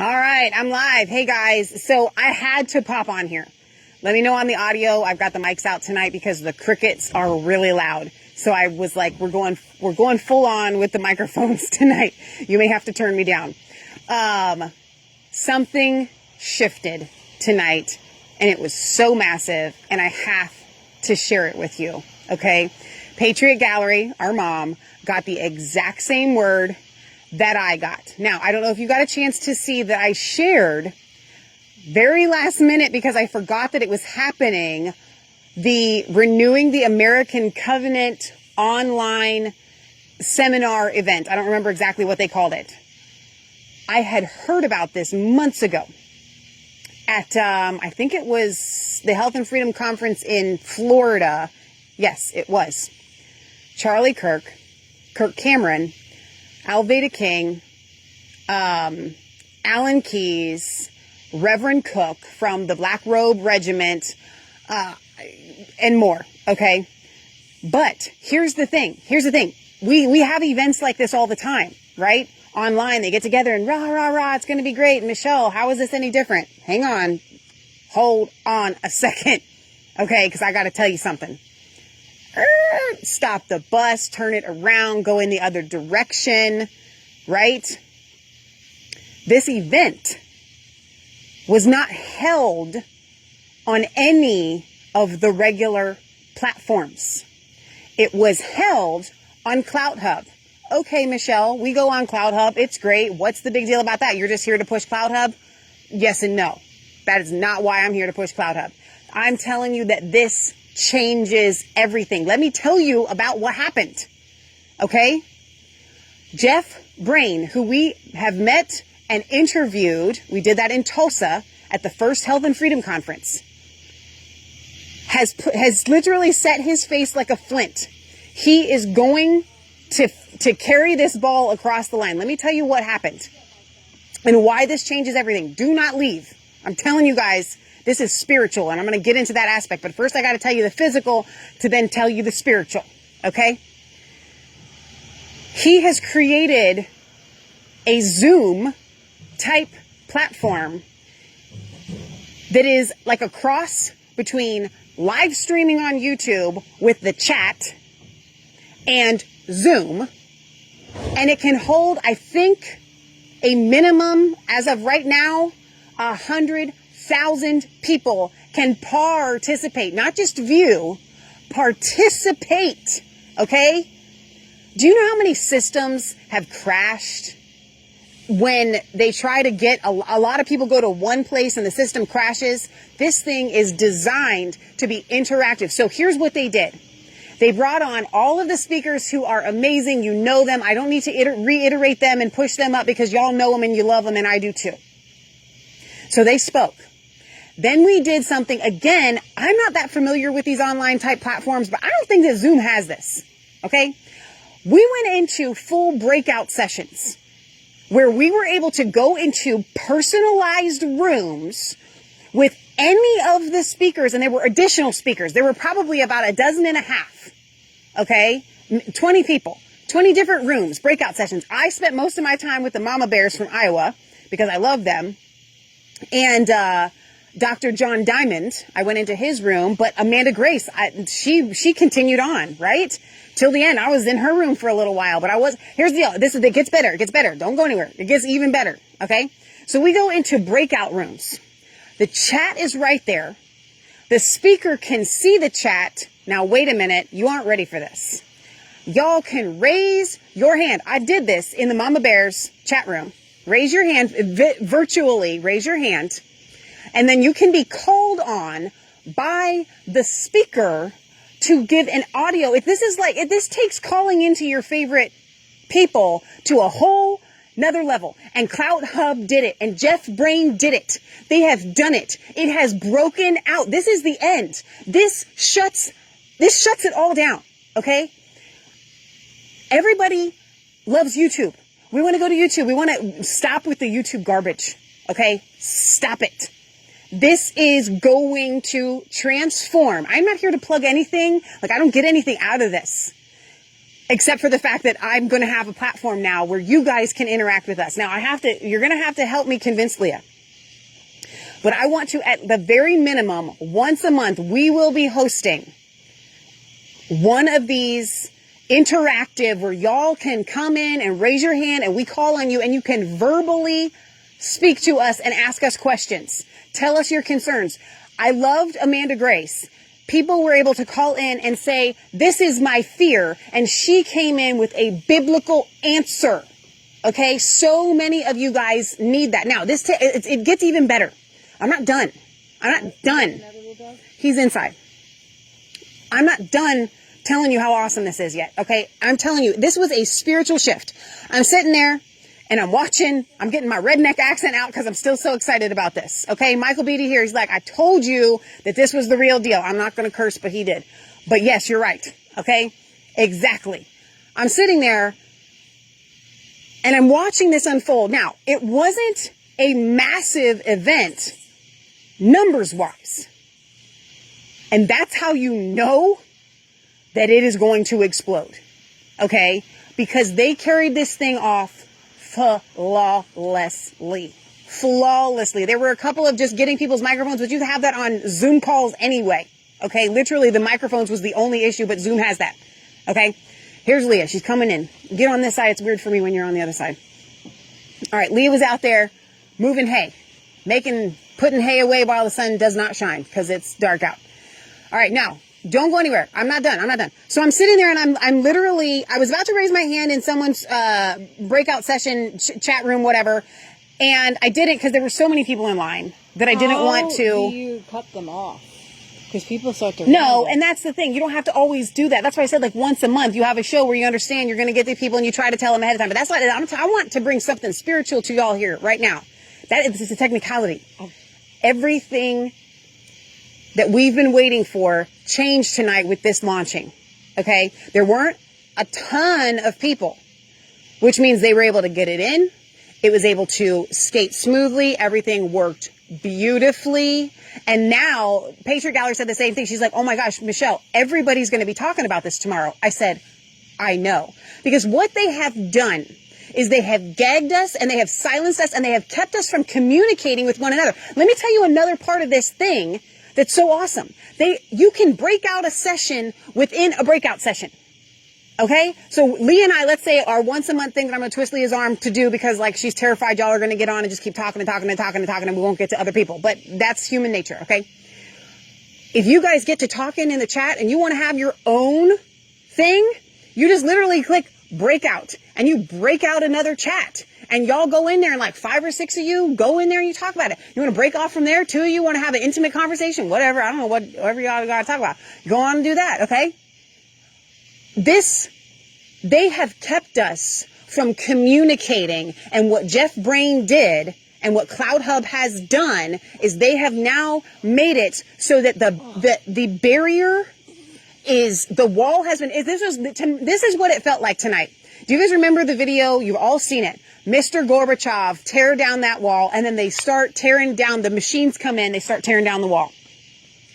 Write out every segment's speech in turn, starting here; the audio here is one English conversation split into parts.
All right, I'm live. Hey guys, so I had to pop on here. Let me know on the audio. I've got the mics out tonight because the crickets are really loud. So I was like, we're going full on with the microphones tonight. You may have to turn me down. Something shifted tonight and it was so massive and I have to share it with you. Okay. Patriot Gallery, our mom, got the exact same word that I got. Now, I don't know if you got a chance to see that I shared very last minute because I forgot that it was happening. The Renewing the American Covenant online seminar event. I don't remember exactly what they called it. I had heard about this months ago at, I think it was the Health and Freedom Conference in Florida. Yes, it was. Charlie Kirk Cameron, Alveda King, Alan Keyes, Reverend Cook from the Black Robe Regiment, and more. Okay. But here's the thing. We have events like this all the time, right? Online, they get together and rah, rah, rah, it's going to be great. Michelle, how is this any different? Hang on. Hold on a second. Okay. Cause I got to tell you something. Stop the bus, turn it around, go in the other direction, right? This event was not held on any of the regular platforms. It was held on CloutHub. Okay, Michelle, we go on CloutHub. It's great. What's the big deal about that? You're just here to push CloutHub? Yes and no. That is not why I'm here to push CloutHub. I'm telling you that this changes everything. Let me tell you about what happened. Okay? Jeff Brain, who we have met and interviewed, we did that in Tulsa at the first Health and Freedom Conference, has literally set his face like a flint. He is going to carry this ball across the line. Let me tell you what happened and why this changes everything. Do not leave. I'm telling you guys, this is spiritual, and I'm going to get into that aspect. But first, I got to tell you the physical to then tell you the spiritual. Okay? He has created a Zoom type platform that is like a cross between live streaming on YouTube with the chat and Zoom. And it can hold, I think, a minimum, as of right now, 100,000 people can participate, not just view, participate. Okay? Do you know how many systems have crashed when they try to get a lot of people go to one place and the system crashes? This thing is designed to be interactive. So here's what they did. They brought on all of the speakers who are amazing. You know them. I don't need to reiterate them and push them up because y'all know them and you love them, and I do too. So they spoke. Then we did something. Again, I'm not that familiar with these online type platforms, but I don't think that Zoom has this. Okay? We went into full breakout sessions where we were able to go into personalized rooms with any of the speakers, and there were additional speakers. There were probably about a dozen and a half. Okay? 20 people, 20 different rooms, breakout sessions. I spent most of my time with the mama bears from Iowa because I love them. And, Dr. John Diamond, I went into his room, but Amanda Grace, she continued on, right? Till the end. I was in her room for a little while, but here's the deal. It gets better. It gets better. Don't go anywhere. It gets even better. Okay. So we go into breakout rooms. The chat is right there. The speaker can see the chat. Now, wait a minute. You aren't ready for this. Y'all can raise your hand. I did this in the Mama Bears chat room. Raise your hand, virtually raise your hand. And then you can be called on by the speaker to give an audio. If this takes calling into your favorite people to a whole another level. And CloutHub did it. And Jeff Brain did it. They have done it. It has broken out. This is the end. This shuts it all down. Okay? Everybody loves YouTube. We want to go to YouTube. We want to stop with the YouTube garbage. Okay? Stop it. This is going to transform. I'm not here to plug anything. Like, I don't get anything out of this. Except for the fact that I'm going to have a platform now where you guys can interact with us. Now you're going to have to help me convince Leah. But I want to, at the very minimum, once a month, we will be hosting one of these interactive where y'all can come in and raise your hand and we call on you and you can verbally speak to us and ask us questions. Tell us your concerns. I loved Amanda Grace. People were able to call in and say, this is my fear. And she came in with a biblical answer. Okay. So many of you guys need that. Now it gets even better. I'm not done. He's inside. I'm not done telling you how awesome this is yet. Okay. I'm telling you, this was a spiritual shift. I'm sitting there and I'm watching, I'm getting my redneck accent out because I'm still so excited about this. Okay. Michael Beatty here. He's like, I told you that this was the real deal. I'm not going to curse, but he did. But yes, you're right. Okay. Exactly. I'm sitting there and I'm watching this unfold. Now, it wasn't a massive event numbers wise. And that's how you know that it is going to explode. Okay. Because they carried this thing off flawlessly. There were a couple of just getting people's microphones, but you have that on Zoom calls anyway. Okay. Literally the microphones was the only issue, but Zoom has that. Okay. Here's Leah. She's coming in. Get on this side. It's weird for me when you're on the other side. All right. Leah was out there moving hay, putting hay away while the sun does not shine because it's dark out. All right. Now don't go anywhere. I'm not done. So I'm sitting there and I'm literally, I was about to raise my hand in someone's, breakout session, chat room, whatever. And I didn't because there were so many people in line that I didn't want to. How do you cut them off? Because people start to. No, and that's the thing. You don't have to always do that. That's why I said like once a month you have a show where you understand you're going to get the people and you try to tell them ahead of time. But that's not, I want to bring something spiritual to y'all here right now. This is a technicality. Everything that we've been waiting for changed tonight with this launching. Okay. There weren't a ton of people, which means they were able to get it in. It was able to skate smoothly. Everything worked beautifully. And now Patriot Gallery said the same thing. She's like, oh my gosh, Michelle, everybody's going to be talking about this tomorrow. I said, I know, because what they have done is they have gagged us and they have silenced us and they have kept us from communicating with one another. Let me tell you another part of this thing that's so awesome. You can break out a session within a breakout session. Okay. So Leah and I, let's say our once a month thing that I'm going to twist Leah's arm to do because like she's terrified y'all are going to get on and just keep talking and we won't get to other people. But that's human nature. Okay. If you guys get to talking in the chat and you want to have your own thing, you just literally click breakout and you break out another chat. And y'all go in there and like 5 or 6 of you go in there and you talk about it. You want to break off from there? 2 of you want to have an intimate conversation? Whatever. I don't know whatever y'all got to talk about. Go on and do that. Okay. They have kept us from communicating. And what Jeff Brain did and what CloutHub has done is they have now made it so that the barrier is, the wall has been, this is what it felt like tonight. Do you guys remember the video? You've all seen it. Mr. Gorbachev tear down that wall and then they start tearing down, the machines come in, they start tearing down the wall.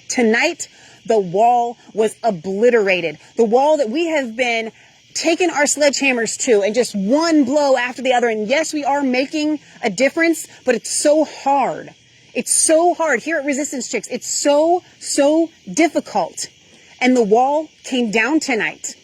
Tonight, the wall was obliterated. The wall that we have been taking our sledgehammers to and just one blow after the other. And yes, we are making a difference, but it's so hard. It's so hard here at Resistance Chicks. It's so difficult. And the wall came down tonight.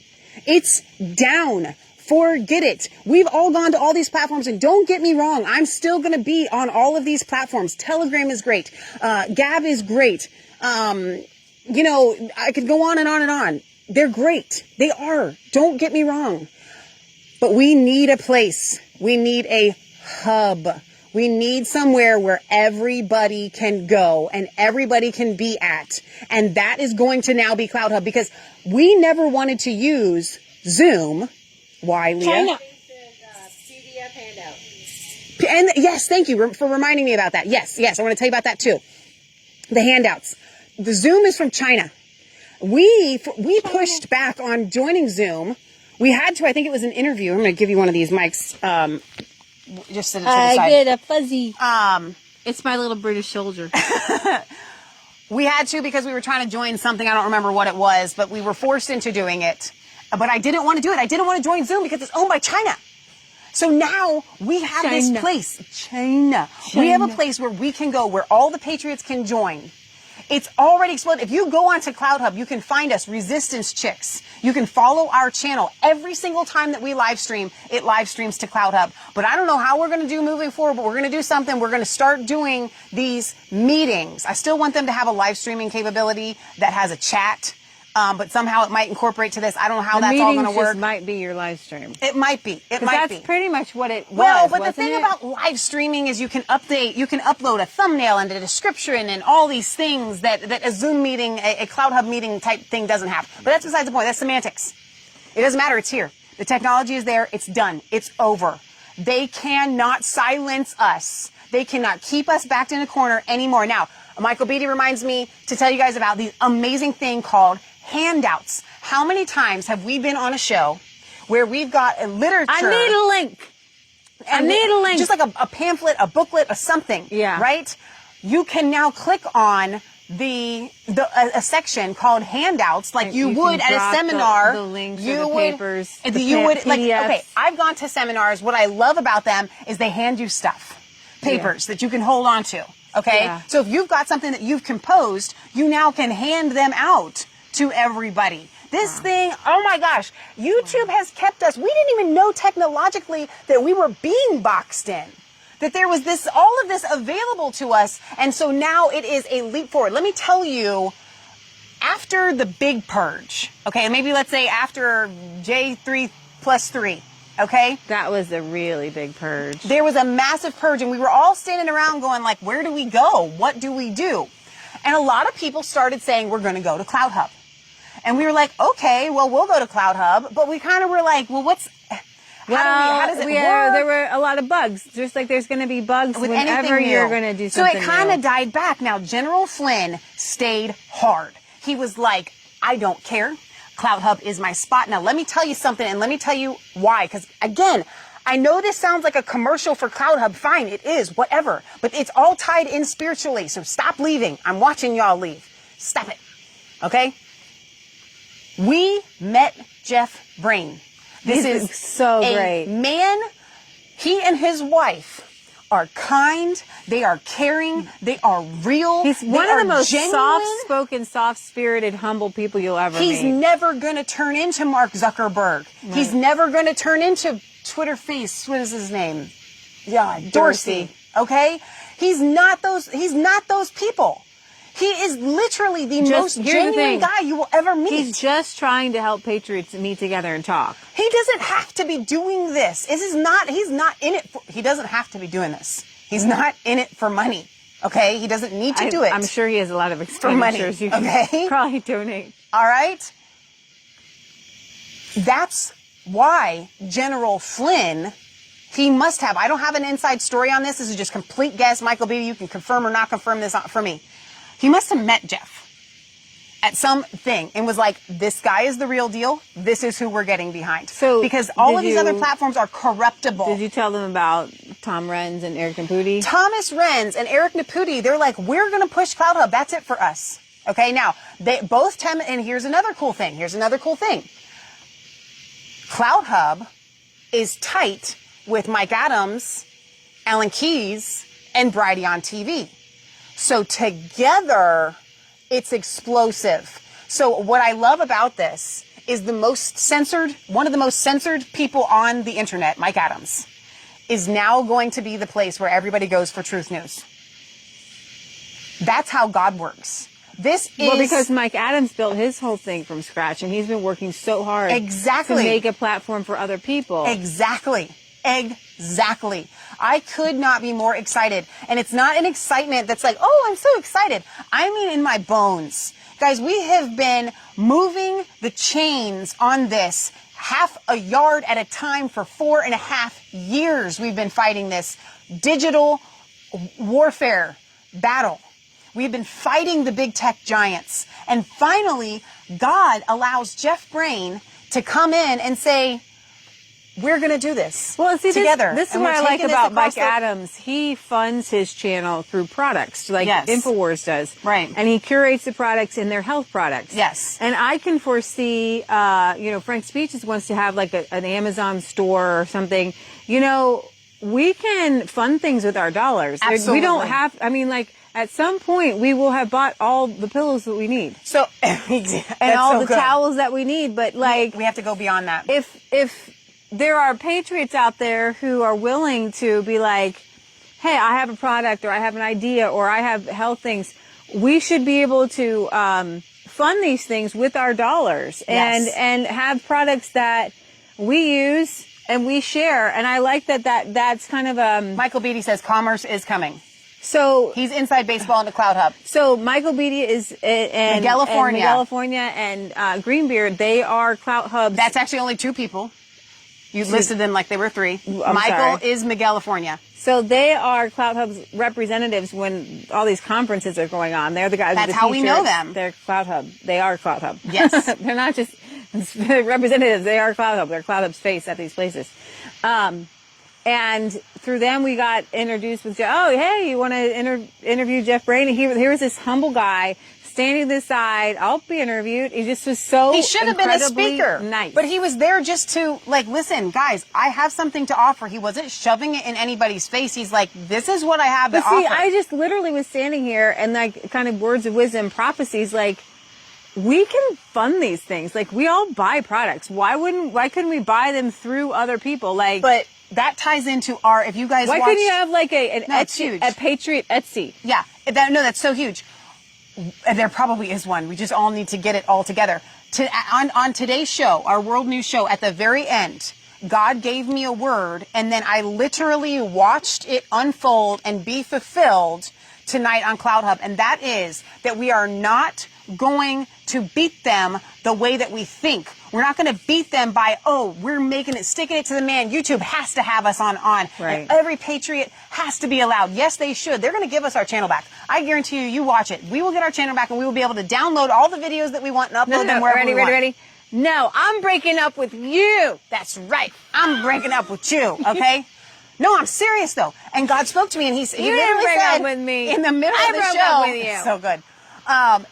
It's down. Forget it. We've all gone to all these platforms and don't get me wrong. I'm still going to be on all of these platforms. Telegram is great. Gab is great. You know, I could go on and on and on. They're great. They are. Don't get me wrong. But we need a place. We need a hub. We need somewhere where everybody can go and everybody can be at. And that is going to now be CloutHub because we never wanted to use Zoom. Why, Leah? China. PDF handout. And yes, thank you for reminding me about that. Yes, I want to tell you about that too. The handouts. The Zoom is from China. We pushed back on joining Zoom. We had to. I think it was an interview. I'm going to give you one of these mics. Just sit to the side. I get a fuzzy. It's my little British soldier. We had to because we were trying to join something. I don't remember what it was, but we were forced into doing it. but I didn't want to do it. I didn't want to join Zoom because it's owned by China. So now we have this place, China. We have a place where we can go, where all the patriots can join. It's already exploded. If you go onto CloutHub, you can find us, Resistance Chicks. You can follow our channel. Every single time that we live stream, it live streams to CloutHub. But I don't know how we're going to do moving forward, but we're going to do something. We're going to start doing these meetings. I still want them to have a live streaming capability that has a chat. But somehow it might incorporate to this. I don't know how that's all going to work. Just might be your live stream. It might be. It might be. That's pretty much what it was. Well, but the thing wasn't it? about live streaming is you can upload a thumbnail and a description and all these things that a Zoom meeting, a CloutHub meeting type thing doesn't have. But that's besides the point. That's semantics. It doesn't matter. It's here. The technology is there. It's done. It's over. They cannot silence us. They cannot keep us backed in a corner anymore. Now, Michael Beatty reminds me to tell you guys about the amazing thing called handouts. How many times have we been on a show where we've got a literature? I need a link. I need a link. Just like a pamphlet, a booklet, or something. Yeah. Right? You can now click on a section called handouts, like you would at a seminar. The links, or the papers, okay, I've gone to seminars. What I love about them is they hand you stuff, papers that you can hold on to. Okay? Yeah. So if you've got something that you've composed, you now can hand them out to everybody. This thing, oh my gosh, YouTube has kept us. We didn't even know technologically that we were being boxed in, that there was all of this available to us. And so now it is a leap forward. Let me tell you, after the big purge, okay, and maybe let's say after J3+3, okay? That was a really big purge. There was a massive purge, and we were all standing around going like, where do we go? What do we do? And a lot of people started saying, we're going to go to CloutHub. And we were like, okay, well, we'll go to CloutHub. But we kind of were like, well, how does it work? There were a lot of bugs. Just like there's going to be bugs with whenever you're going to do something. So it kind of died back. Now, General Flynn stayed hard. He was like, I don't care. CloutHub is my spot. Now, let me tell you something, and let me tell you why. Because, again, I know this sounds like a commercial for CloutHub. Fine, it is, whatever. But it's all tied in spiritually. So stop leaving. I'm watching y'all leave. Stop it. Okay? We met Jeff Brain. This is so great. Man, he and his wife are kind, they are caring, they are real. He's one of the most genuine. soft-spoken, soft-spirited, humble people you'll ever meet. He's never going to turn into Mark Zuckerberg. Right. He's never going to turn into Twitter face. What is his name? Yeah, Dorsey. Okay? He's not those people. He is literally the most genuine guy you will ever meet. He's just trying to help patriots meet together and talk. He doesn't have to be doing this. He's not in it he doesn't have to be doing this. He's not in it for money. Okay? He doesn't need to do it. I'm sure he has a lot of expenditures. For money. Okay? Probably donate. All right? That's why General Flynn, he must have, I don't have an inside story on this. This is just complete guess. Michael Beatty, you can confirm or not confirm this for me. He must have met Jeff at something and was like, this guy is the real deal. This is who we're getting behind. So because all of these other platforms are corruptible. Did you tell them about Tom Renz and Eric Naputi? Thomas Renz and Eric Naputi, they're like, we're going to push CloutHub. That's it for us. Okay, now, they both and here's another cool thing. CloutHub is tight with Mike Adams, Alan Keyes, and Bridie on TV. So together, it's explosive. So what I love about this is one of the most censored people on the internet, Mike Adams, is now going to be the place where everybody goes for truth news. That's how God works. Well, because Mike Adams built his whole thing from scratch, and he's been working so hard to make a platform for other people. Exactly. I could not be more excited. And it's not an excitement that's like, oh, I'm so excited. I mean in my bones. Guys, we have been moving the chains on this half a yard at a time for 4.5 years. We've been fighting this digital warfare battle. We've been fighting the big tech giants. And finally, God allows Jeff Brain to come in and say, we're going to do this together. This is what I like about Mike the... Adams. He funds his channel through products, like InfoWars does. Right. And he curates the products in their health products. Yes. And I can foresee, Frank Speeches wants to have like an Amazon store or something. We can fund things with our dollars. Absolutely. We don't have, at some point, we will have bought all the pillows that we need. So, and all the towels that we need. But we have to go beyond that. If there are patriots out there who are willing to be like, hey, I have a product or I have an idea or I have health things, we should be able to fund these things with our dollars and have products that we use and we share. And I like that's kind of Michael Beatty says commerce is coming. So he's inside baseball into CloutHub. So Michael Beatty is in California and Greenbeard. They are CloutHubs. That's actually only 2 people. You listed them like they were 3. I'm Michael sorry. is California. So they are CloutHub's representatives when all these conferences are going on. They're the guys. That's with the how we know them. They're CloutHub. They are CloutHub. Yes. They're not just representatives. They are CloutHub. They're CloutHub's face at these places. And through them, we got introduced with, hey, you want to interview Jeff Brain? Here was this humble guy standing to the side. I'll be interviewed. He just was so He should have been a speaker. Nice. But he was there just to, listen, guys, I have something to offer. He wasn't shoving it in anybody's face. He's like, this is what I have to offer. I just literally was standing here and kind of words of wisdom, prophecies, we can fund these things. We all buy products. Why couldn't we buy them through other people? But that ties into if you guys why watch... couldn't you have an That's Etsy, huge. a Patriot Etsy? Yeah. That's so huge. There probably is one. We just all need to get it all together. On today's show, our World News show, at the very end, God gave me a word, and then I literally watched it unfold and be fulfilled tonight on CloutHub, and that is that we are not going to beat them the way that we think. We're not going to beat them by, we're sticking it to the man. YouTube has to have us on. Right. And every patriot has to be allowed. Yes, they should. They're going to give us our channel back. I guarantee you watch it. We will get our channel back, and we will be able to download all the videos that we want and upload them wherever we want. Ready? No, I'm breaking up with you. That's right. I'm breaking up with you, okay? No, I'm serious, though. And God spoke to me, and he you literally break said, up with me. in the middle of the broke show, up with you. So good.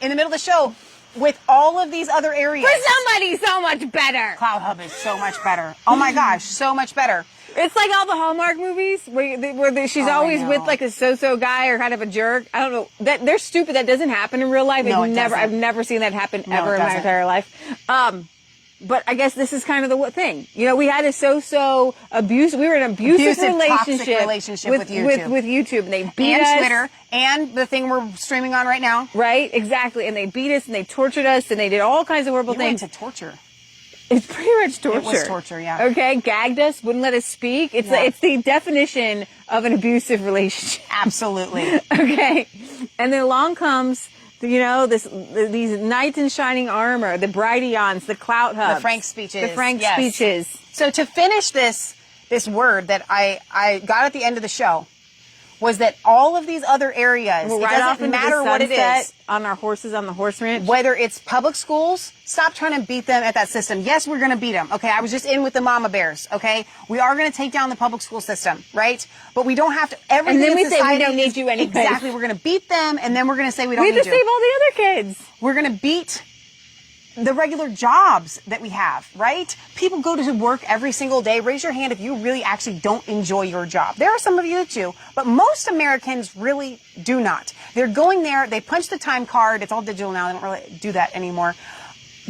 In the middle of the show, with all of these other areas. For somebody so much better. CloutHub is so much better. Oh my gosh, so much better. It's like all the Hallmark movies where she's always with a so-so guy or kind of a jerk. I don't know. They're stupid. That doesn't happen in real life. No, I've never seen that happen ever in my entire life. But I guess this is kind of the thing. We had a so-so abuse. We were in an abusive toxic relationship with YouTube. With YouTube. And they beat us. And Twitter. And the thing we're streaming on right now. Right, exactly. And they beat us and they tortured us and they did all kinds of horrible things. Went to torture. It's pretty much torture. It was torture, yeah. Okay, gagged us, wouldn't let us speak. It's the definition of an abusive relationship. Absolutely. Okay. And then along comes... these knights in shining armor, the Brightions, the CloutHubs. The Frank speeches. The Frank speeches. So to finish this word that I got at the end of the show was that all of these other areas, it doesn't matter what it is. On our horses on the horse ranch. Whether it's public schools, stop trying to beat them at that system. Yes, we're going to beat them. Okay, I was just in with the mama bears. Okay, we are going to take down the public school system, right? But we don't have to. Everything. And then we say we don't need you anymore. Exactly. We're going to beat them, and then we're going to say we don't need you. We have to save all the other kids. We're going to beat the regular jobs that we have, right? People go to work every single day. Raise your hand if you really actually don't enjoy your job. There are some of you that do, but most Americans really do not. They're going there, they punch the time card. It's all digital now. They don't really do that anymore.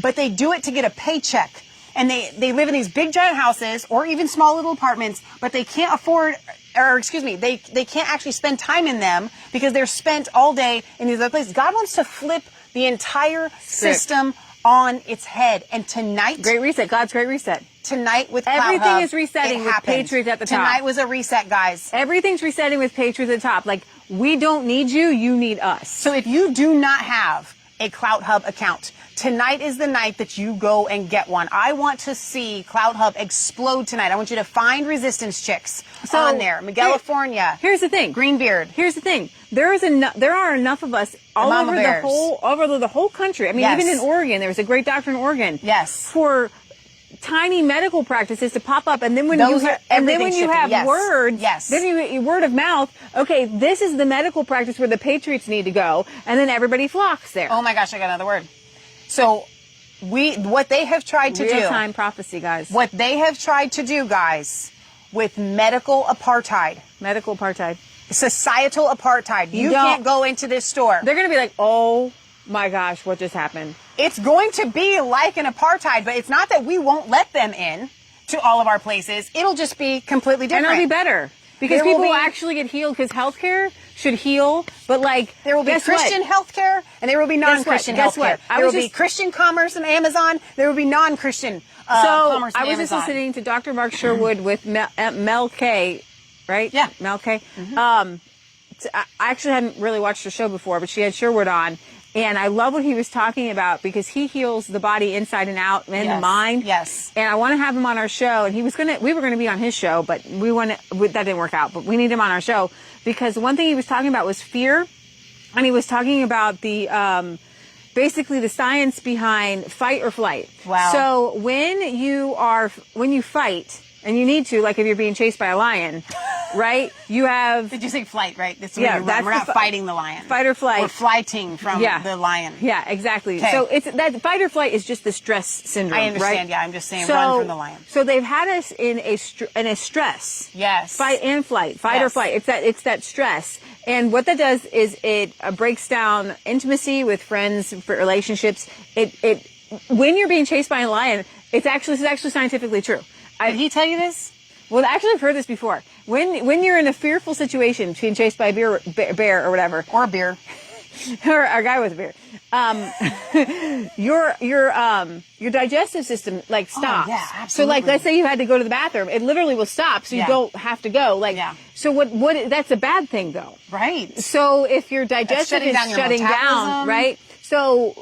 But they do it to get a paycheck. And they live in these big giant houses or even small little apartments, but they can't afford, they can't actually spend time in them because they're spent all day in these other places. God wants to flip the entire system on its head. And tonight... Great reset. God's great reset. Tonight with Everything CloutHub, is resetting with Patriots at the top. Tonight was a reset, guys. Everything's resetting with Patriots at the top. We don't need you. You need us. So if you do not have a CloutHub account, tonight is the night that you go and get one. I want to see CloutHub explode tonight. I want you to find Resistance Chicks on there. California. Here's the thing. Greenbeard. Here's the thing. There are enough of us all over the whole country. I mean, even in Oregon, there was a great doctor in Oregon. Yes. For tiny medical practices to pop up, and then when Those you are hear, and then when everything you shifting. have Yes. words, Yes. then you word of mouth. Okay, this is the medical practice where the patriots need to go, and then everybody flocks there. Oh my gosh, I got another word. So what they have tried to do, Real-time prophecy, guys. what they have tried to do, guys, with medical apartheid, Medical apartheid. societal apartheid. You don't- can't go into this store. They're going to be like, oh my gosh, what just happened? It's going to be like an apartheid, but it's not that we won't let them in to all of our places. It'll just be completely And different. it'll be better. Because There will people will be- actually get healed, because healthcare should heal, but like, There will be guess Christian what? healthcare, and there will be non-Christian Guess healthcare. what? There will be Christian commerce on Amazon. There will be non-Christian commerce on I was just Amazon. listening to Dr. Mark Sherwood with Mel K, right? Yeah. Mel K. I actually hadn't really watched her show before, but she had Sherwood on. And I love what he was talking about, because he heals the body inside and out and the Yes. mind. Yes. And I want to have him on our show. And we were going to be on his show, but that didn't work out. But we need him on our show, because one thing he was talking about was fear. And he was talking about the, basically the science behind fight or flight. Wow. So when you fight, and you need to, like if you're being chased by a lion, right? You have Did you say flight, right? That's Yeah, when you run. that's We're the not fighting the lion. fight or flight. We're flighting from the lion. Yeah, exactly. Okay. So it's that fight or flight is just the stress syndrome. I understand. Right? Yeah, I'm just saying run from the lion. So they've had us in a stress. Yes. Fight and flight. Fight or Yes. flight. It's that stress. And what that does is it breaks down intimacy with friends, for relationships. It when you're being chased by a lion, this is actually scientifically true. Did he tell you this? Well, actually, I've heard this before. When you're in a fearful situation, being chased by a bear or whatever, Or a beer. or a guy with a beard, your digestive system stops. yeah, So absolutely. let's say you had to go to the bathroom, it literally will stop, so you Yeah. don't have to go. Yeah. So what? That's a bad thing, though. Right. So if your digestive shutting is down your shutting down, metabolism. right? So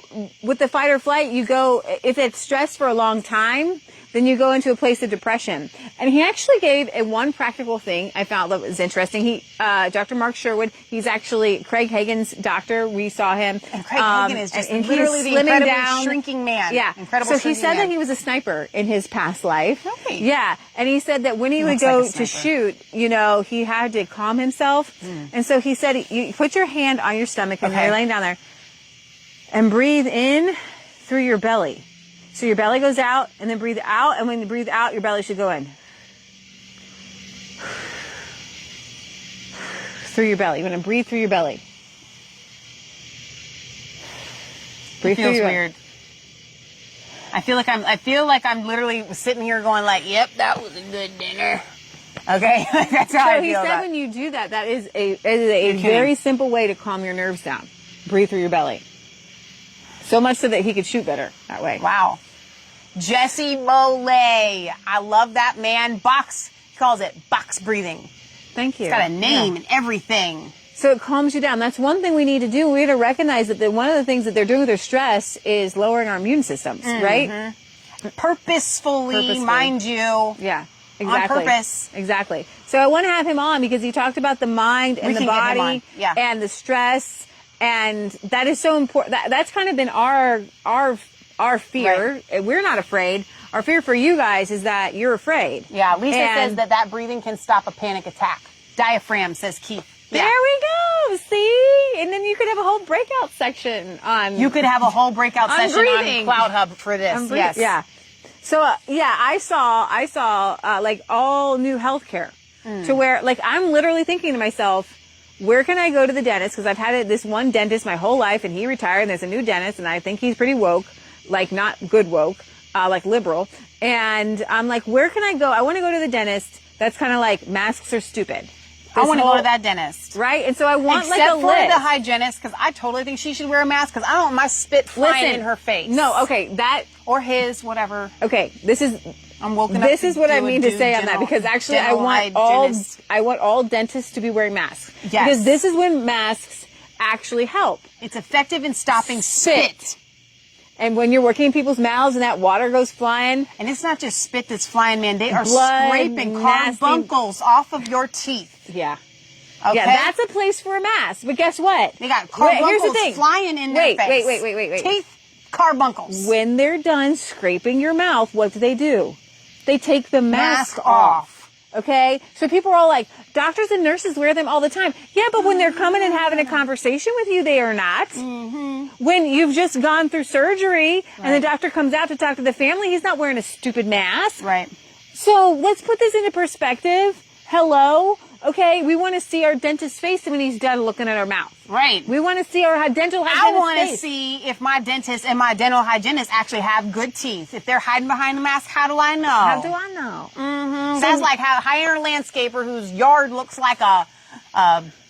with the fight or flight, you go, if it's stress for a long time, then you go into a place of depression. And he actually gave one practical thing I found that was interesting. Dr. Mark Sherwood, he's actually Craig Hagan's doctor. We saw him. And Craig Hagan is just and literally he's the slimming incredibly down. shrinking man. Yeah. Incredible So he shrinking said man. that he was a sniper in his past life. Really? Yeah. And he said that when he would looks go like a to sniper. shoot, he had to calm himself. And so he said, you put your hand on your stomach and Okay. you're laying down there, and breathe in through your belly. So your belly goes out, and then breathe out, and when you breathe out, your belly should go in. Through your belly. You're going to breathe through your belly. Breathe through Feels your weird. I feel like I'm literally sitting here going yep, that was a good dinner. Okay? That's how I So he feel said about when you do that, that is a kidding. very simple way to calm your nerves down. Breathe through your belly. So much so that he could shoot better that way. Wow. Jesse Molay. I love that man. He calls it box breathing. Thank you. It's got a name Yeah. and everything. So it calms you down. That's one thing we need to do. We need to recognize that one of the things that they're doing with their stress is lowering our immune systems, right? Purposefully, mind you. Yeah, exactly. On purpose. Exactly. So I want to have him on because he talked about the mind and We the can get him body on. Yeah. and the stress, and that is so important. That's kind of been our fear. We're not afraid. Our fear for you guys is that you're afraid. Yeah, Lisa And says that breathing can stop a panic attack. Diaphragm, says Keith. There Yeah. we go. See? And then you could have a whole breakout section on... You could have a whole breakout I'm session breathing. on CloutHub for this. Yes. Yeah. So, I saw all new healthcare to where, I'm literally thinking to myself, where can I go to the dentist? Because I've had this one dentist my whole life, and he retired, and there's a new dentist, and I think he's pretty woke, not good woke, liberal. And I'm like, where can I go? I want to go to the dentist that's kind of like masks are stupid. I want to go to that dentist. Right? And so I want Except a for list. the hygienist, because I totally think she should wear a mask, because I don't want my spit flying in her face. No, okay, Or his, whatever. okay, I'm woken up. This to is what I do a mean to say on that, dental- because actually dental hygienist. I want all dentists to be wearing masks. Yes. Because this is when masks actually help. It's effective in stopping spit. And when you're working in people's mouths and that water goes flying, And it's not just spit that's flying, man. They are Blood, scraping nasty- carbuncles off of your teeth. yeah. Okay? Yeah, that's a place for a mask. But guess what? They got Here's the carbuncles thing. flying in their face. Wait. Teeth carbuncles. When they're done scraping your mouth, what do? They take the mask off. Okay? So people are all like, doctors and nurses wear them all the time. Yeah, but when they're coming and having a conversation with you, they are not. Mm-hmm. When you've just gone through surgery and the doctor comes out to talk to the family, he's not wearing a stupid mask. Right. So let's put this into perspective. Hello? Okay, we want to see our dentist's face when he's done looking at our mouth. Right. We want to see our dental hygienist's I want to face. see if my dentist and my dental hygienist actually have good teeth. If they're hiding behind the mask, how do I know? How do I know? Mm-hmm. That's like how hire a landscaper whose yard looks like a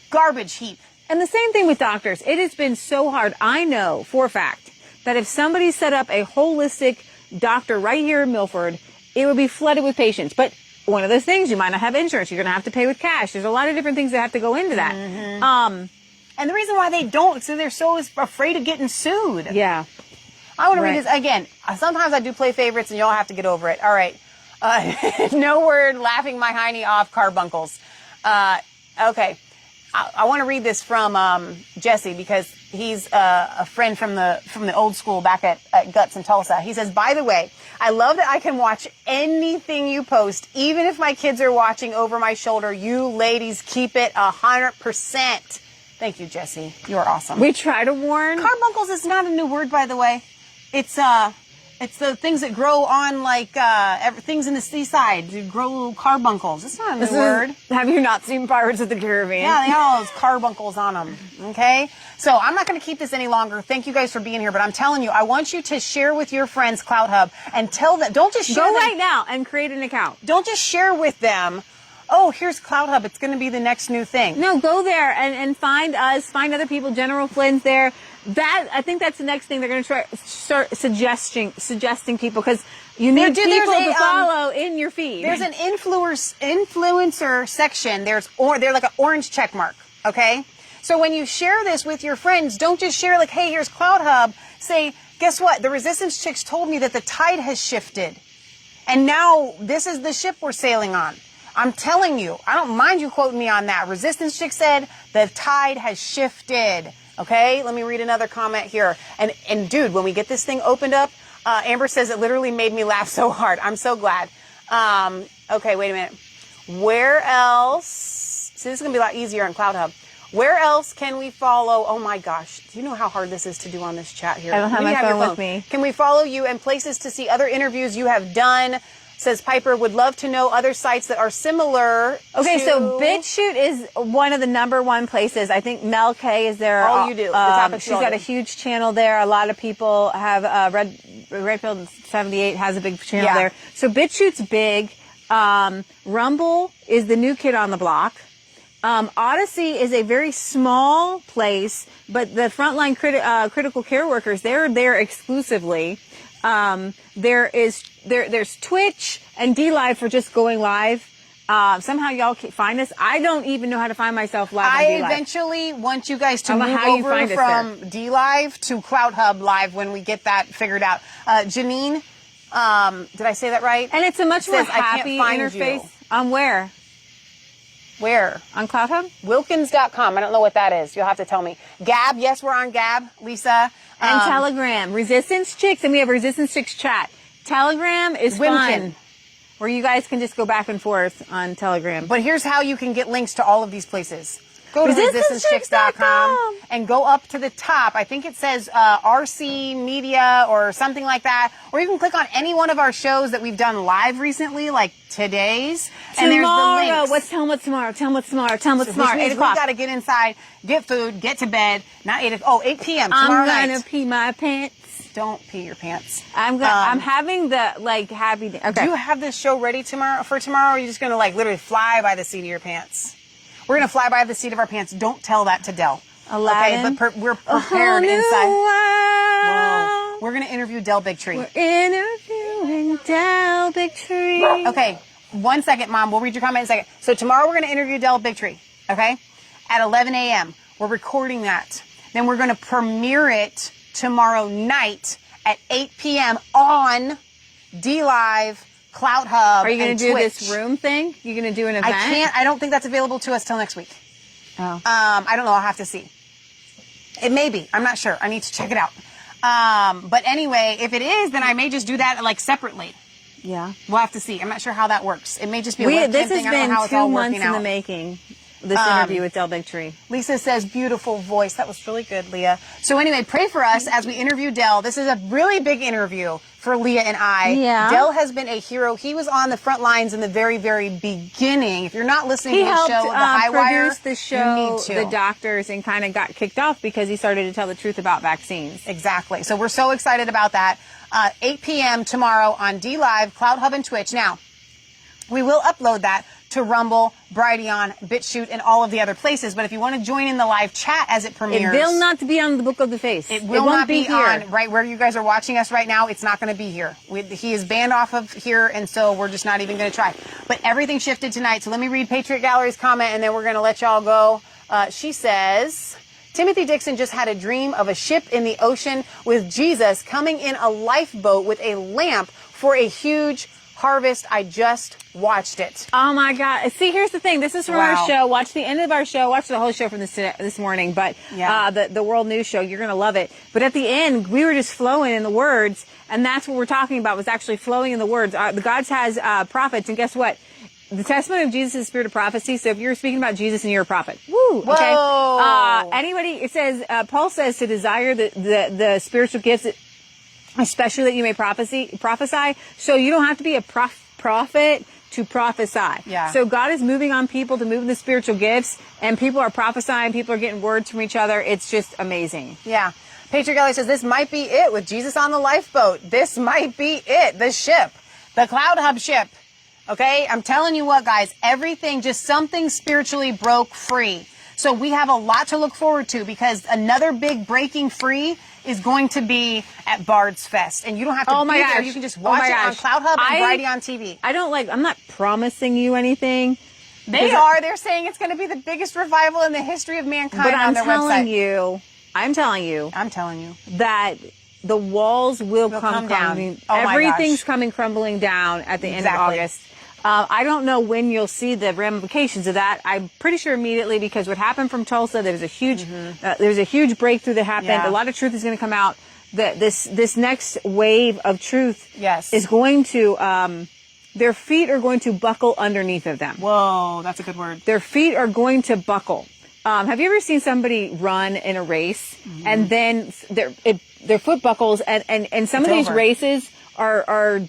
garbage heap. And the same thing with doctors. It has been so hard. I know for a fact that if somebody set up a holistic doctor right here in Milford, it would be flooded with patients. But one of those things, you might not have insurance. You're going to have to pay with cash. There's a lot of different things that have to go into that. Mm-hmm. And the reason why they don't, so they're so afraid of getting sued. Yeah. I want to read this again. Sometimes I do play favorites, and y'all have to get over it. All right. No word, laughing my hiney off, carbuncles. Okay. I want to read this from Jesse because he's a friend from the old school back at Guts in Tulsa. He says, by the way, I love that I can watch anything you post, even if my kids are watching over my shoulder. You ladies keep it 100%. Thank you, Jesse. You're awesome. We try to warn. Carbuncles is not a new word, by the way. It's the things that grow on like things in the seaside. You grow little carbuncles. It's not a new word. Have you not seen Pirates of the Caribbean? Yeah, they have all those carbuncles on them. Okay? So I'm not going to keep this any longer. Thank you guys for being here. But I'm telling you, I want you to share with your friends CloutHub and tell them. Don't just share. Go right now and create an account. Don't just share with them. Oh, here's CloutHub. It's going to be the next new thing. No, go there and find us, find other people. General Flynn's there. I think that's the next thing they're going to try start suggesting people because you need people to follow in your feed. There's an influencer section. They're like an orange check mark. Okay, so when you share this with your friends, don't just share like, hey, here's CloutHub. Say, guess what? The Resistance Chicks told me that the tide has shifted, and now this is the ship we're sailing on. I'm telling you, I don't mind you quoting me on that. Resistance Chick said the tide has shifted. Okay, let me read another comment here. And dude, when we get this thing opened up, Amber says it literally made me laugh so hard. I'm so glad. Okay, wait a minute. Where else? See, this is going to be a lot easier on CloutHub. Where else can we follow? Oh my gosh. Do you know how hard this is to do on this chat here? I don't have my phone with me. Can we follow you and places to see other interviews you have done? Says Piper, would love to know other sites that are similar. Okay, so BitChute is one of the #1 places. I think Mel K is there. All you do. She's got a huge channel there. A lot of people have Redfield 78 has a big channel there. So BitChute's big. Rumble is the new kid on the block. Odyssey is a very small place, but the frontline critical care workers, they're there exclusively. There's Twitch and DLive for just going live. Somehow y'all find us. I don't even know how to find myself live on DLive. I eventually want you guys to move over from DLive to CloutHub Live when we get that figured out. Janine, did I say that right? And it's a much more happy interface. On where? Where? On CloutHub? Wilkins.com. I don't know what that is. You'll have to tell me. Gab. Yes, we're on Gab. Lisa. And Telegram. Resistance Chicks. And we have Resistance Chicks chat. Telegram is fun. Where you guys can just go back and forth on Telegram. But here's how you can get links to all of these places. Go to resistancechicks.com and go up to the top. I think it says RC Media or something like that. Or you can click on any one of our shows that we've done live recently, like today's. And there's the links. Tell them what's tomorrow. Tell them what's tomorrow. Tell them what's tomorrow. 8 o'clock. We got to get inside, get food, get to bed. Not 8 p.m. tomorrow night. I'm going to pee my pants. Don't pee your pants. I'm having the happy day. Okay. Do you have this show ready for tomorrow? Or are you just going to literally fly by the seat of your pants? We're going to fly by the seat of our pants. Don't tell that to Del. 11. Okay, but we're prepared inside. Wow. We're going to interview Del Bigtree. We're interviewing Del Bigtree. Okay, 1 second, Mom. We'll read your comment in a second. So tomorrow we're going to interview Del Bigtree, okay, at 11 a.m. We're recording that. Then we're going to premiere it tomorrow night at 8 p.m. on DLive, CloutHub, Are you going to do Twitch. this room thing? You're going to do an event? I can't. I don't think that's available to us till next week. Oh. I don't know. I'll have to see. It may be. I'm not sure. I need to check it out. But anyway, if it is, then I may just do that like separately. Yeah. We'll have to see. I'm not sure how that works. It may just be a webcam This thing. has I don't know been how it's 2 all months working in the out. making. This interview with Del Bigtree. Lisa says, beautiful voice. That was really good, Leah. So anyway, pray for us as we interview Del. This is a really big interview for Leah and I. Yeah. Del has been a hero. He was on the front lines in the very, very beginning. If you're not listening He to the helped show, The High Wire, produce the show, you need to. The doctors, and kind of got kicked off because he started to tell the truth about vaccines. Exactly. So we're so excited about that. 8 p.m. tomorrow on DLive, CloutHub, and Twitch. Now, we will upload that to Rumble, Brighteon, BitChute, and all of the other places. But if you want to join in the live chat as it premieres, It will not be on the Book of the Face. It will won't not be here. on right where you guys are watching us right now. It's not going to be here. He is banned off of here, and so we're just not even going to try. But everything shifted tonight. So let me read Patriot Gallery's comment, and then we're going to let y'all go. She says, Timothy Dixon just had a dream of a ship in the ocean with Jesus coming in a lifeboat with a lamp for a huge harvest. I just watched it. Oh my God. See, here's the thing. This is from Wow. our show. Watch the end of our show. Watch the whole show from this morning. But the World News show, you're going to love it. But at the end, we were just flowing in the words. And that's what we're talking about, was actually flowing in the words. The God has prophets. And guess what? The testimony of Jesus is the spirit of prophecy. So if you're speaking about Jesus, and you're a prophet. Woo! Okay. Whoa. Anybody, it says, Paul says to desire the spiritual gifts, especially that you may prophesy. So you don't have to be a prophet to prophesy. Yeah. So God is moving on people to move in the spiritual gifts, and people are prophesying, people are getting words from each other. It's just amazing. Yeah. Patriot Gallery says, this might be it with Jesus on the lifeboat. This might be it. The ship. The CloutHub ship. Okay? I'm telling you what, guys. Everything, just something spiritually broke free. So we have a lot to look forward to, because another big breaking free is going to be at Bard's Fest. And you don't have to be there. You can just watch it on CloutHub and Brighteon TV. I'm not promising you anything. They're saying it's going to be the biggest revival in the history of mankind But on their website. I'm telling you that the walls will come down. crumbling. Oh my Everything's gosh. coming crumbling down at the end of Exactly. August. I don't know when you'll see the ramifications of that. I'm pretty sure immediately, because what happened from Tulsa, there was a huge breakthrough that happened. Yeah. A lot of truth is going to come out. This next wave of truth is going to, their feet are going to buckle underneath of them. Whoa, that's a good word. Their feet are going to buckle. Have you ever seen somebody run in a race and then their foot buckles, and some of these races are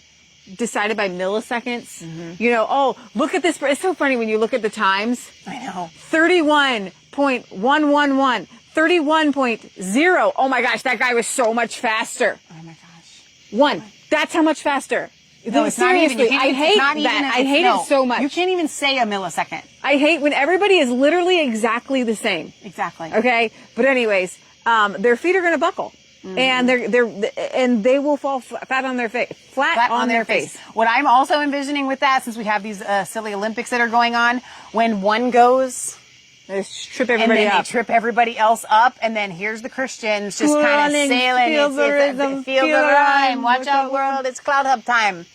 decided by milliseconds? You know, look at this. It's so funny when you look at the times. I know. 31.111, 31.0. Oh my gosh, that guy was so much faster. Oh my gosh. That's how much faster. No, it's not even. Seriously, I hate that. I hate it so much. You can't even say a millisecond. I hate when everybody is literally exactly the same. Exactly. Okay? But anyways, their feet are going to buckle. And they will fall flat on their face. Flat on their face. What I'm also envisioning with that, since we have these silly Olympics that are going on, when one goes, They just trip and everybody then up. they trip everybody else up, and then here's the Christians just kind of sailing. Feel the rhythm, Feel the rhyme. Watch out, world! It's CloutHub time.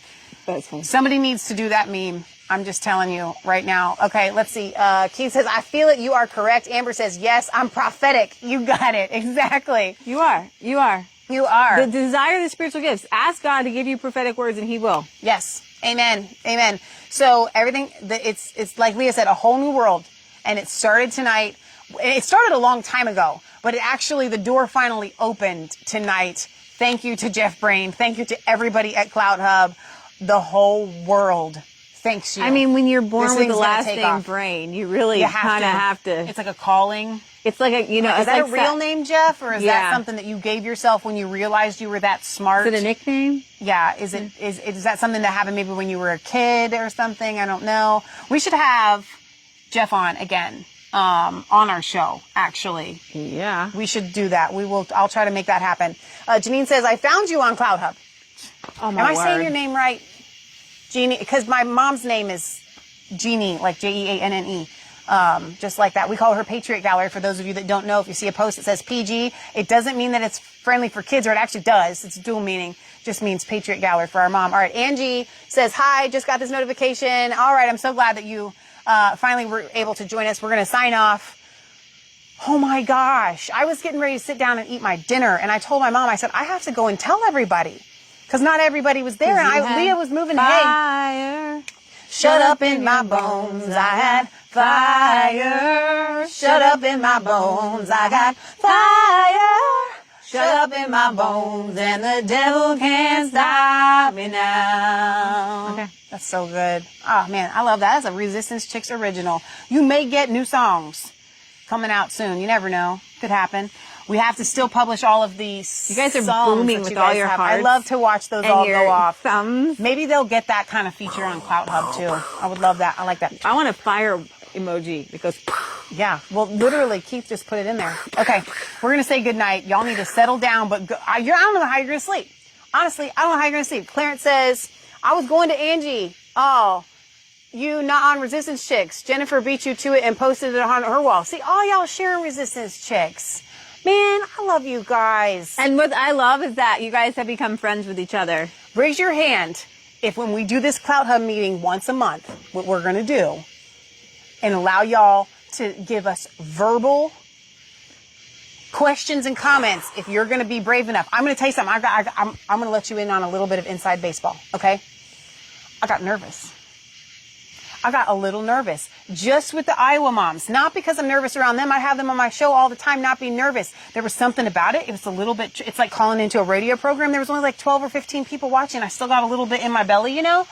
That's fine. Somebody needs to do that meme. I'm just telling you right now. Okay, let's see. Keith says, I feel it. You are correct. Amber says, yes, I'm prophetic. You got it. Exactly. You are. You are. The desire of the spiritual gifts. Ask God to give you prophetic words, and He will. Yes. Amen. Amen. So everything, it's like Leah said, a whole new world. And it started tonight. It started a long time ago, but the door finally opened tonight. Thank you to Jeff Brain. Thank you to everybody at CloutHub. The whole world thanks you. I mean, when you're born This with the thing's gonna last take name off. Brain, you really kind of have to. It's like a calling. It's like Is it's that like a real name, Jeff, or is that Yeah. something that you gave yourself when you realized you were that smart? Is it a nickname? Yeah. Is that something that happened maybe when you were a kid or something? I don't know. We should have Jeff on again on our show. Actually, Yeah. we should do that. I'll try to make that happen. Janine says, "I found you on CloutHub." Oh my Am I word. saying your name right, Jeannie? Because my mom's name is Jeannie, like Jeanne. Just like that. We call her Patriot Gallery. For those of you that don't know, if you see a post that says PG, it doesn't mean that it's friendly for kids, or it actually does. It's dual meaning. Just means Patriot Gallery for our mom. All right. Angie says, hi, just got this notification. All right. I'm so glad that you finally were able to join us. We're going to sign off. Oh my gosh. I was getting ready to sit down and eat my dinner, and I told my mom, I said, I have to go and tell everybody. Because not everybody was there, and Leah was moving. Fire. Hey, shut up in my bones, I had fire. Shut up in my bones, I got fire. Shut up in my bones, and the devil can't stop me now. Okay. That's so good. Oh, man, I love that. That's a Resistance Chicks original. You may get new songs coming out soon. You never know. Could happen. We have to still publish all of these. You guys are songs booming that with you all guys your have. I hearts love to watch those and all your go off. thumbs. Maybe they'll get that kind of feature on CloutHub too. I would love that. I like that. I want a fire emoji that goes. Yeah. Well, literally, Keith just put it in there. Okay. We're going to say goodnight. Y'all need to settle down, but I don't know how you're going to sleep. Honestly, I don't know how you're going to sleep. Clarence says, I was going to Angie. Oh, you not on Resistance Chicks. Jennifer beat you to it and posted it on her wall. See, all y'all sharing Resistance Chicks. Man, I love you guys. And what I love is that you guys have become friends with each other. Raise your hand if when we do this CloutHub meeting once a month, what we're going to do, and allow y'all to give us verbal questions and comments if you're going to be brave enough. I'm going to tell you something. I'm going to let you in on a little bit of inside baseball, okay? I got nervous. I got a little nervous just with the Iowa moms. Not because I'm nervous around them. I have them on my show all the time, not being nervous. There was something about it. It was a little bit, it's like calling into a radio program. There was only like 12 or 15 people watching. I still got a little bit in my belly, you know?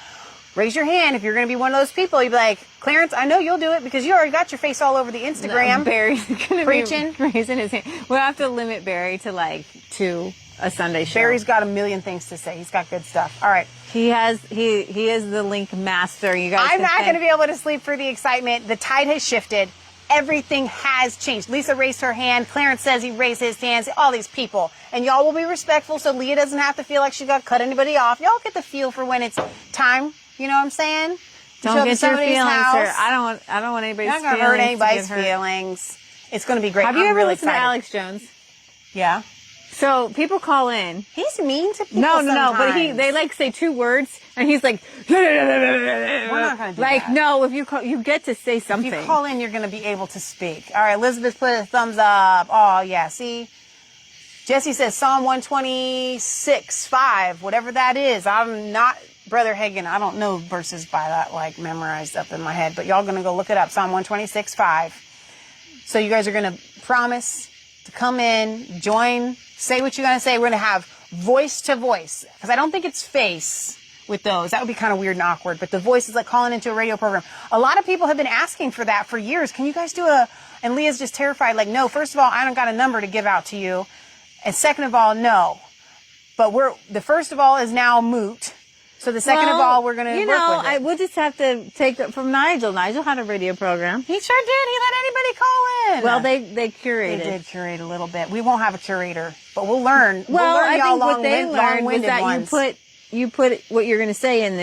Raise your hand if you're going to be one of those people. You'd be like, Clarence, I know you'll do it because you already got your face all over the Instagram. No, Barry's going to preaching. be raising his hand. We'll have to limit Barry to like 2 a Sunday show. Barry's got a million things to say. He's got good stuff. All right. He is the link master. You guys. I'm not going to be able to sleep for the excitement. The tide has shifted. Everything has changed. Lisa raised her hand. Clarence says he raised his hands. All these people. And y'all will be respectful so Leah doesn't have to feel like she got cut anybody off. Y'all get the feel for when it's time. You know what I'm saying? Don't get your feelings hurt. I don't want anybody's feelings. You're not going to hurt anybody's feelings. It's going to be great. Have you ever really listened excited. to Alex Jones? Yeah. So people call in. He's mean to people. No. But they like say 2 words, and he's like, we're not going to do like, that. no. If you call, you get to say something. If you call in, you're going to be able to speak. All right, Elizabeth put a thumbs up. Oh yeah, see. Jesse says Psalm 126:5, whatever that is. I'm not Brother Hagen. I don't know verses by that like memorized up in my head, but y'all going to go look it up. Psalm 126:5. So you guys are going to promise to come in, join. Say what you're going to say. We're going to have voice to voice. Because I don't think it's face with those. That would be kind of weird and awkward. But the voice is like calling into a radio program. A lot of people have been asking for that for years. Can you guys do a... And Leah's just terrified. Like, no, first of all, I don't got a number to give out to you. And second of all, no. But the first of all is now moot. So the second of all, we're going to work with it. We'll just have to take it from Nigel. Nigel had a radio program. He sure did. He let anybody call in. Well, they curated. They did curate a little bit. We won't have a curator, but we'll learn. Well, we'll learn I y'all think what they learned was that ones. you put what you're going to say in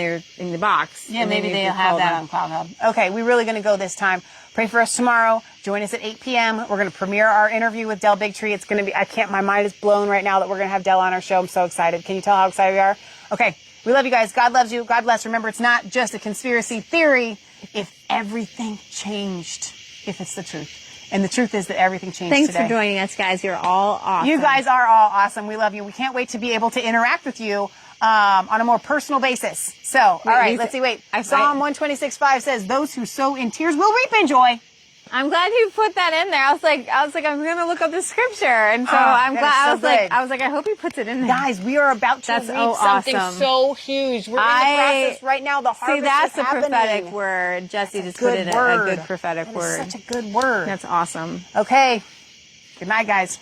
the box. Yeah, and maybe then you they'll can have call that them. on CloutHub. Okay, we're really going to go this time. Pray for us tomorrow. Join us at 8 p.m. We're going to premiere our interview with Del Bigtree. It's going to be, my mind is blown right now that we're going to have Del on our show. I'm so excited. Can you tell how excited we are? Okay, we love you guys. God loves you. God bless. Remember, it's not just a conspiracy theory if everything changed, if it's the truth. And the truth is that everything changed Thanks today. for joining us, guys. You're all awesome. You guys are all awesome. We love you. We can't wait to be able to interact with you on a more personal basis. So, all right, let's see. Wait. Psalm 126:5 says, "Those who sow in tears will reap in joy." I'm glad you put that in there. I was like, I'm going to look up the scripture, and so I'm glad. so I was like, I hope he puts it in there. Guys, we are about to reap something awesome. so huge. We're in the process right now. The harvest See, that's is a happening. prophetic word. Jesse just put Good in a word. good prophetic That is word. such a good word. That's awesome. Okay. Good night, guys.